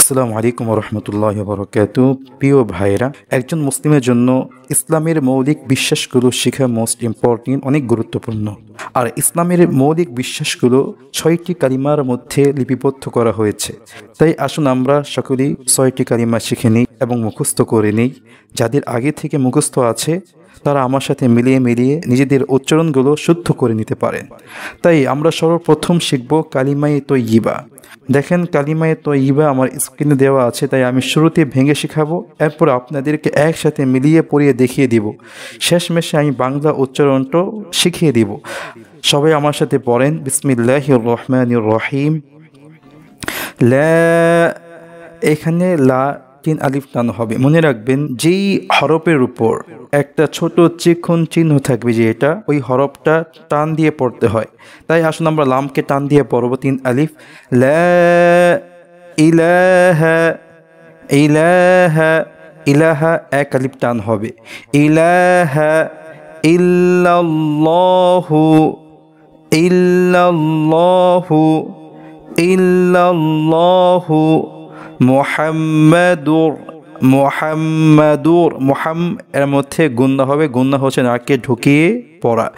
আসসালামু আলাইকুম ওয়া রাহমাতুল্লাহি ওয়া বারাকাতুহু। প্রিয় ভাইরা, একজন মুসলিমের জন্য ইসলামের মৌলিক বিশ্বাসগুলো শেখা মোস্ট ইম্পর্টেন্ট, অনেক গুরুত্বপূর্ণ। আর ইসলামের মৌলিক বিশ্বাসগুলো 6টি কালিমার মধ্যে লিপিবদ্ধ করা হয়েছে। তাই আসুন আমরা সকলেই 6টি কালিমা শিখে নিই এবং মুখস্থ করে নিই। যাদের আগে থেকে মুখস্থ আছে তারা আমার সাথে মিলিয়ে মিলিয়ে নিজেদের উচ্চারণগুলো শুদ্ধ করে নিতে পারেন। তাই আমরা সর্বপ্রথম শিখব কালিমায়ে তয়্যিবা। দেখেন, কালিমায়ে তয়্যিবা আমার স্ক্রিনে দেওয়া আছে, তাই আমি শুরুতে ভেঙে শেখাবো, এরপর আপনাদেরকে একসাথে মিলিয়ে পড়িয়ে দেখিয়ে দিব। শেষমেশে আমি বাংলা উচ্চারণটাও শিখিয়ে দিব। সবাই আমার সাথে পড়েন, বিসমিল্লাহির রহমানির রহিম। লা, এখানে লা 3 আলিফ টান হবে। মনে রাখবেন, যেই হরফের উপর একটা ছোট চিকন চিহ্ন থাকবে, যে এটা ওই হরফটা টান দিয়ে পড়তে হয়। তাই আসুন আমরা লামকে টান দিয়ে পড়ব 3 আলিফ। লা ইলাহা, ইলাহা, ইলাহা 1 আলিফ টান হবে। ইলাহা ইল্লাল্লাহু, ইল্লাল্লাহু, ইল্লাল্লাহু মুহাম্মাদুর, মুহাম্মাদুর, এর মধ্যে গুন্না হবে। গুন্না হচ্ছে নাকে ঢুকিয়ে পড়া।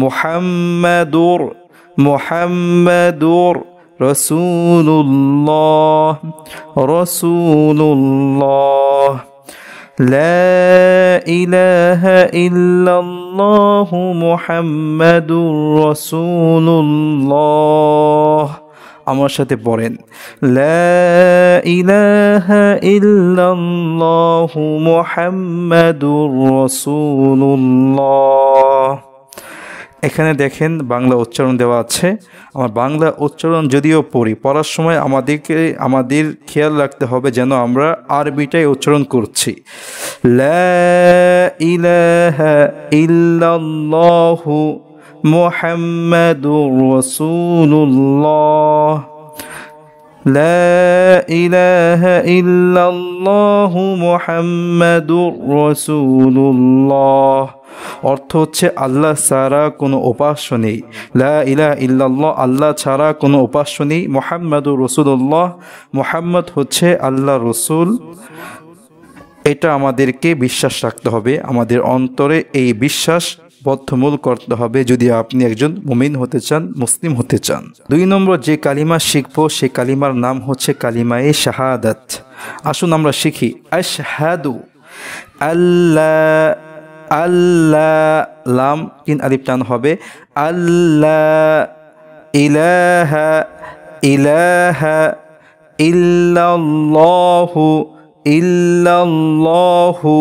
মুহাম্মাদুর, মুহাম্মাদুর রাসূলুল্লাহ, রাসূলুল্লাহ। লা ইলাহা ইল্লাল্লাহু মুহাম্মাদুর রাসূলুল্লাহ। আমার সাথে পড়েন, লা ইলাহা ইল্লাল্লাহু মুহাম্মাদুর রাসূলুল্লাহ। এখানে দেখেন বাংলা উচ্চারণ দেওয়া আছে। আমার বাংলা উচ্চারণ যদিও পড়ার সময় আমাদের খেয়াল রাখতে হবে যেন আমরা আরবিটাই উচ্চারণ করছি। লা ইলাহা ইল্লাল্লাহু মুহাম্মাদুর রাসূলুল্লাহ, লা ইলাহা ইল্লাল্লাহু মুহাম্মাদুর রাসূলুল্লাহ। অর্থ হচ্ছে আল্লাহ ছাড়া কোনো উপাস্য নেই। লা ইলাহা ইল্লাল্লাহ, আল্লাহ ছাড়া কোনো উপাস্য নেই। মুহাম্মাদুর রাসূলুল্লাহ, মুহাম্মদ হচ্ছে আল্লাহ রসুল। এটা আমাদেরকে বিশ্বাস রাখতে হবে, আমাদের অন্তরে এই বিশ্বাস বদ্ধমূল করতে হবে যদি আপনি একজন মুমিন হতে চান, মুসলিম হতে চান। 2 নম্বর যে কালিমা শিখবো সে কালিমার নাম হচ্ছে কালিমায়ে শাহাদাত। আসুন আমরা শিখি। আশহাদু আল্লাহ, আল্লাহ, লাম 3 আলিফ টান হবে। আল্লাহ ইলাহা, ইলাহা ইল্লাল্লাহু, ইল্লাল্লাহু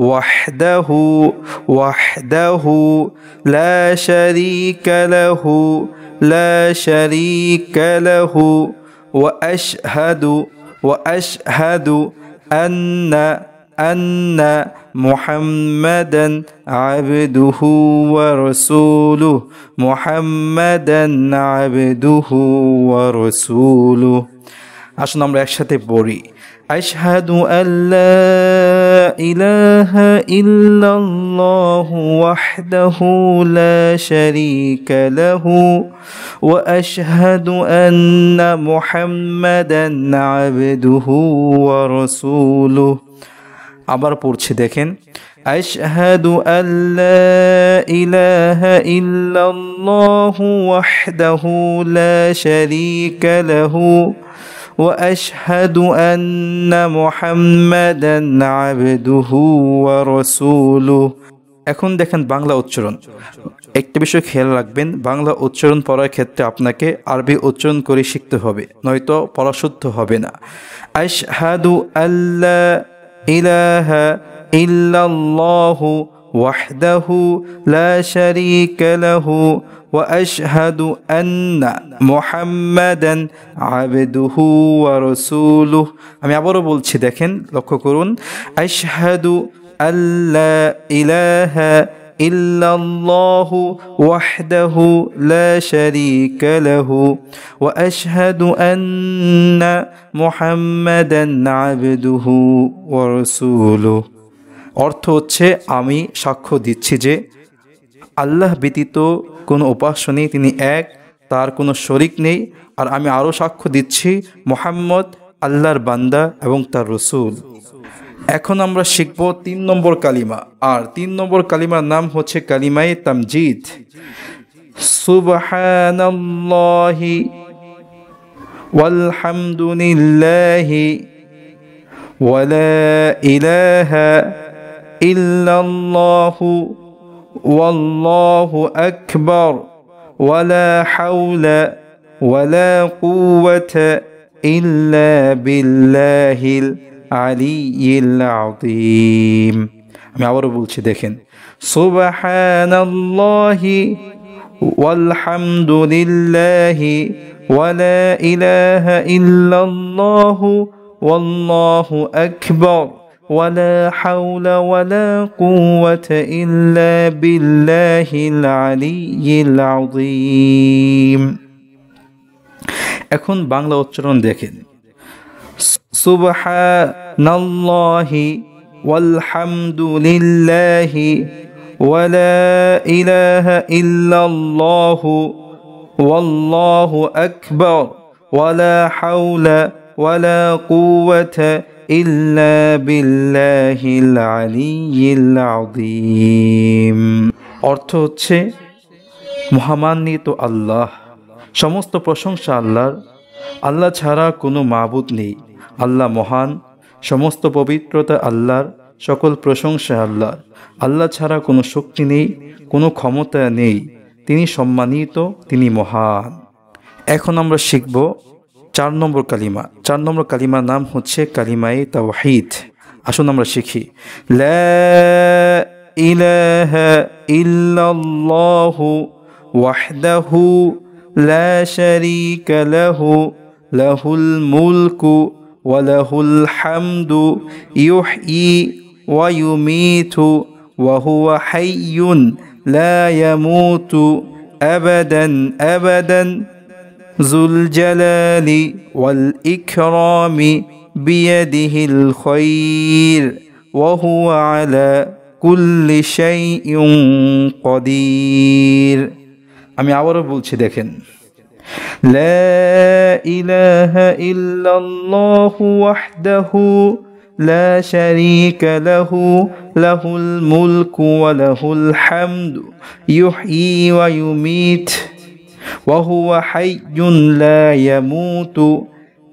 ওয়াহদাহু, ওয়াহদাহু লা শারীকা লাহু, লা শারীকা লাহু। ওয়া আশহাদু, ওয়া আশহাদু আন্না, আন্না মুহাম্মাদান আবদুহু ওয়া রাসূলুহু, মুহাম্মাদান আবদুহু ওয়া রাসূলুহু। আসুন আমরা একসাথে পড়ি। আশহাদু আল্লা ইলাহা ইল্লাল্লাহু ওয়াহদাহু লা শারীকা লাহু ওয়া আশহাদু আন্না মুহাম্মাদান আবদুহু ওয়া রাসূলুহু। আবার পড়ছি, দেখেন। আশহাদু আল্লা ইলাহা ইল্লাল্লাহু ওয়াহদাহু লা শারীকা লাহু ওয়া আশহাদু আন্না মুহাম্মাদান আবদুহু ওয়া রাসূলুহু। এখন দেখেন বাংলা উচ্চারণ। একটা বিষয় খেয়াল রাখবেন, বাংলা উচ্চারণ পড়ার ক্ষেত্রে আপনাকে আরবি উচ্চারণ করে শিখতে হবে, নয়তো পড়া শুদ্ধ হবে না। আশহাদু আল্লা ইলাহা ইল্লাল্লাহু ওয়াহদাহু লা শারীকা লাহু ওয়া আশহাদু আন্না মুহাম্মাদান আবদুহু ওয়া রাসূলুহু। আমি আবারও বলছি, দেখেন, লক্ষ্য করুন। আশহাদু আল্লা ইলাহা ইল্লাল্লাহু ওয়াহদাহু লা শারীকা লাহু ওয়া আশহাদু আন্না মুহাম্মাদান আবদুহু ওয়া রাসূলুহু। অর্থ হচ্ছে, আমি সাক্ষ্য দিচ্ছি যে আল্লাহ ব্যতীত কোনো উপাস্য নেই, তিনি এক, তার কোনো শরিক নেই। আর আমি আরও সাক্ষ্য দিচ্ছি মুহাম্মদ আল্লাহর বান্দা এবং তার রসুল। এখন আমরা শিখব ৩ নম্বর কালিমা, আর ৩ নম্বর কালিমার নাম হচ্ছে কালিমায়ে তামজিদ। সুবহানাল্লাহি ওয়ালহামদুলিল্লাহি ওয়ালা ইলাহা ইল্লাল্লাহু ওয়াল্লাহু আকবার ওয়ালা হাওলা ওয়ালা কুওয়াতা ইল্লা বিল্লাহিল আলিয়্যিল আযীম। আমি আবারও বলছি, দেখেন, সুবহানাল্লাহি ওয়ালহামদুলিল্লাহি ওয়ালা ইলাহা ইল্লাল্লাহু ওয়াল্লাহু আকবার ওয়ালা হাওলা ওয়ালা কুওয়াতা ইল্লা বিল্লাহিল আলিয়্যিল আযীম। এখন বাংলা উচ্চারণ দেখেন, সুবহানাল্লাহি ওয়ালহামদুলিল্লাহি ওয়ালা ইলাহা ইল্লাল্লাহু ওয়াল্লাহু আকবার ওয়ালা হাওলা ওয়ালা কুওয়াতা ইল্লা বিল্লাহিল আলিয়্যিল আযীম। অর্থ হচ্ছে, মহামান্বিত আল্লাহ, সমস্ত প্রশংসা আল্লাহর, আল্লাহ ছাড়া কোনো মাবুদ নেই, আল্লাহ মহান, সমস্ত পবিত্রতা আল্লাহর, সকল প্রশংসা আল্লাহর, আল্লাহ ছাড়া কোনো শক্তি নেই, কোনো ক্ষমতা নেই, তিনি সম্মানিত, তিনি মহান। এখন আমরা শিখব ৪ নম্বর কালিমা। ৪ নম্বর কালিমার নাম হচ্ছে কালিমায়ে তাওহীদ। আসুন আমরা শিখি। লা ইলাহা ইল্লাল্লাহু ওয়াহদাহু লা শারীকা লাহু লাহুল মুলকু ওয়া লাহুল হামদু ইউহয়ী ওয়া ইউমীতু ওয়া হুয়া হাইয়্যুন লা ইয়ামুতু আবাদান আবাদান যুল জালালি ওয়াল ইকরামি বিয়াদিহিল খায়র ওয়া হুয়া আলা কুল্লি শাইইন কাদির। আমি আবারও বলছি, দেখেন, লা ইলাহা ইল্লাল্লাহু ওয়াহদাহু লা শারীকা লাহু লাহুল মুলকু ওয়া লাহুল হামদু ইউহয়ী ওয়া ইউমীতু ওয়া হুয়া হাইয়্যুন লা ইয়ামুতু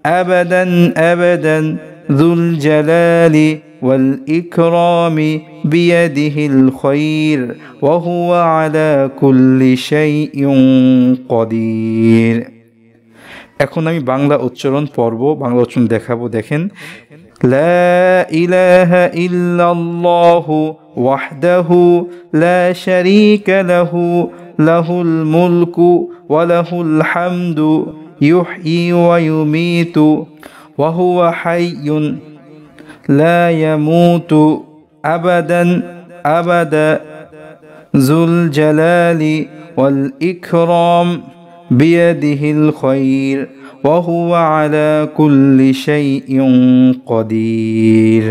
আবাদান আবাদান যুল জালালি ওয়াল ইকরামি বিয়াদিহিল খায়র ওয়া হুয়া আলা কুল্লি শাইইন কাদির। এখন আমি বাংলা উচ্চারণ পড়ব, বাংলা উচ্চারণ দেখাবো। দেখেন, লা ইলাহা ইল্লাল্লাহু ওয়াহদাহু লা শারীকা লাহু লাহুল মুলকু ওয়া লাহুল হামদু ইউহয়ী ওয়া ইউমীতু ওয়া হুয়া হাইয়্যুন লা ইয়ামুতু আবাদান আবাদা যুল জালালি ওয়াল ইকরাম বিয়াদিহিল খায়র ওয়া হুয়া আলা কুল্লি শাইইন কাদির।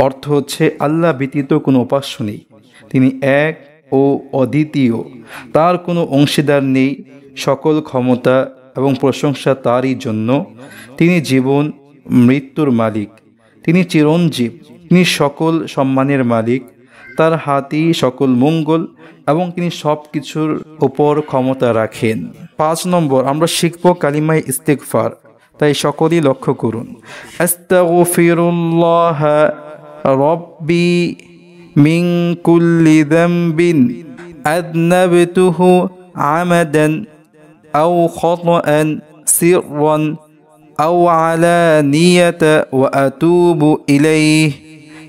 অর্থ হচ্ছে, আল্লাহ ব্যতীত কোনো উপাস্য নেই, তিনি এক ও অদ্বিতীয়, তার কোনো অংশীদার নেই, সকল ক্ষমতা এবং প্রশংসা তারই জন্য, তিনি জীবন মৃত্যুর মালিক, তিনি চিরঞ্জীব, তিনি সকল সম্মানের মালিক, তার হাতেই সকল মঙ্গল এবং তিনি সব কিছুর উপর ক্ষমতা রাখেন। ৫ নম্বর আমরা শিখব কালিমায়ে ইস্তিগফার, তাই সকলেই লক্ষ্য করুন। আস্তাগফিরুল্লাহ রাব্বি মিন কুল্লি যামবিন আযনাবতুহু আমাদান আও খাতাআন সিররান আও আলানিয়াতা ওয়া আতুবু ইলাইহি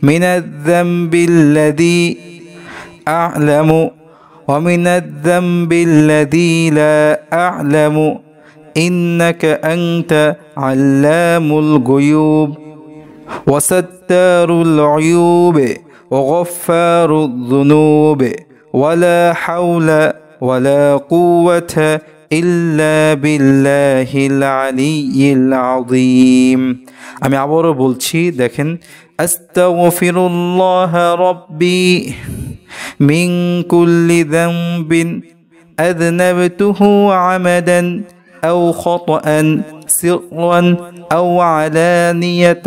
মিনায যামবিল্লাযী আ'লামু ওয়া মিনায যামবিল্লাযী লা আ'লামু ইন্নাকা আনতা আল্লামুল গুয়ুব ওয়া সাত্তারুল উয়ুব ওয়া গফফারুয যুনুব ওয়া লা হাওলা ওয়া লা কুওয়াতা ইল্লা বিল্লাহিল আলিয়্যিল আযীম। আমি আবারও বলছি, দেখেন, আস্তাগফিরুল্লাহ রাব্বি মিন কুল্লি যামবিন আযনাবতুহু আমাদান আও খাতাআন سرا أو علانية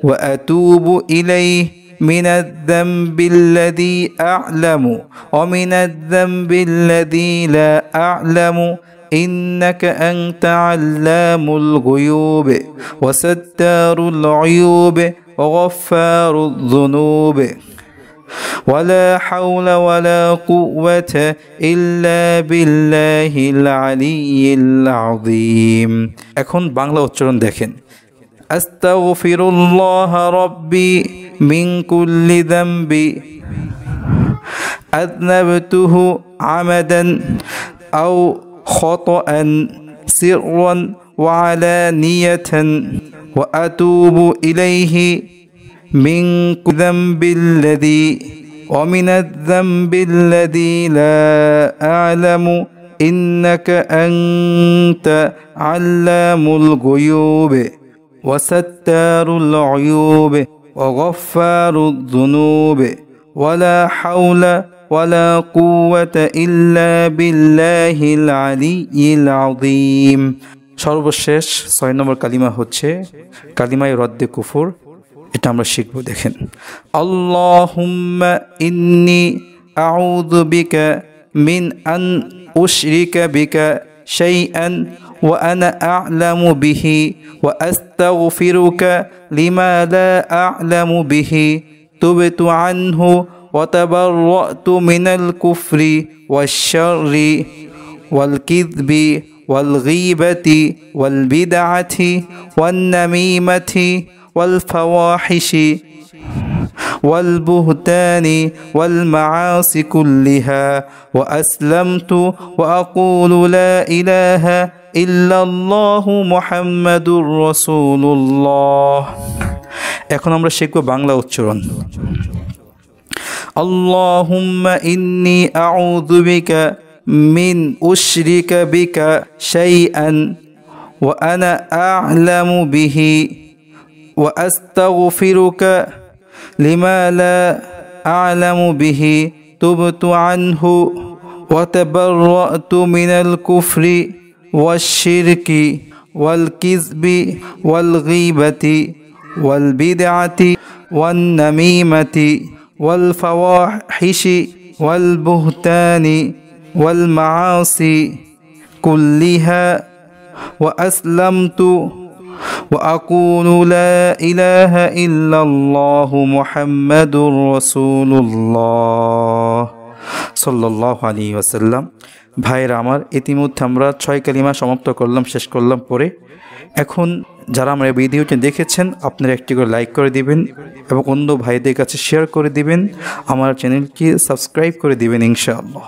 وأتوب إليه من الذنب الذي أعلم ومن الذنب الذي لا أعلم إنك أنت علام الغيوب وستار العيوب وغفار الذنوب ولا حول ولا قوة إلا بالله العلي العظيم এখন বাংলা উচ্চারণ দেখেন আস্তাগফিরুল্লাহ রাব্বি মিন কুল্লি যামবি আযনাবতুহু আমাদান আও খাতাআন সিররান ওয়া আলানিয়াতান ওয়া আতুবু ইলাইহি من الذنب الذي ومن الذنب الذي لا أعلم إنك أنت علام الغيوب وستار العيوب وغفار الذنوب ولا حول ولا قوة إلا بالله العلي العظيم সর্বশেষ 6 নম্বর কালিমা হচ্ছে কালিমায়ে রদ্দে কুফর এটা আমরা শিখব দেখেন আল্লাহুম্মা ইন্নী আউযু বিকা মিন আন উশরিকা বিকা শাইআন ওয়া আনা আ'লামু বিহি ওয়া আস্তাগফিরুকা লিমা লা আ'লামু বিহি তুবতু আনহু ওয়া তাবাররাতু মিনাল কুফরি ওয়াশ শাররি ওয়াল কিযবি ওয়াল গীবাতি ওয়াল বিদআতি ওয়ান নামীমাতি والفواحش والبهتان والمعاصي كلها وأسلمت وأقول لا إله إلا الله محمد رسول الله এখন আমরা শিখব বাংলা উচ্চারণ আল্লাহুম্মা ইন্নী আউযু বিকা মিন উশরিকা বিকা শাইআন ওয়া আনা আ'লামু বিহি وأستغفرك لما لا أعلم به تبت عنه وتبرأت من الكفر والشرك والكذب والغيبة والبدعة والنميمة والفواحش والبهتان والمعاصي كلها وأسلمت وأقول لا إله إلا الله محمد رسول الله সাল্লাল্লাহু আলাইহি ওয়াসাল্লাম ভাইরা আমার ইতিমধ্যে আমরা 6 কালিমা সমাপ্ত করলাম শেষ করলাম পরে এখন যারা আমার ভিডিওটি দেখেছেন আপনারা একটি করে লাইক করে দিবেন এবং অন্য ভাইদের কাছে শেয়ার করে দিবেন আমার চ্যানেলটি সাবস্ক্রাইব করে দিবেন ইনশাআল্লাহ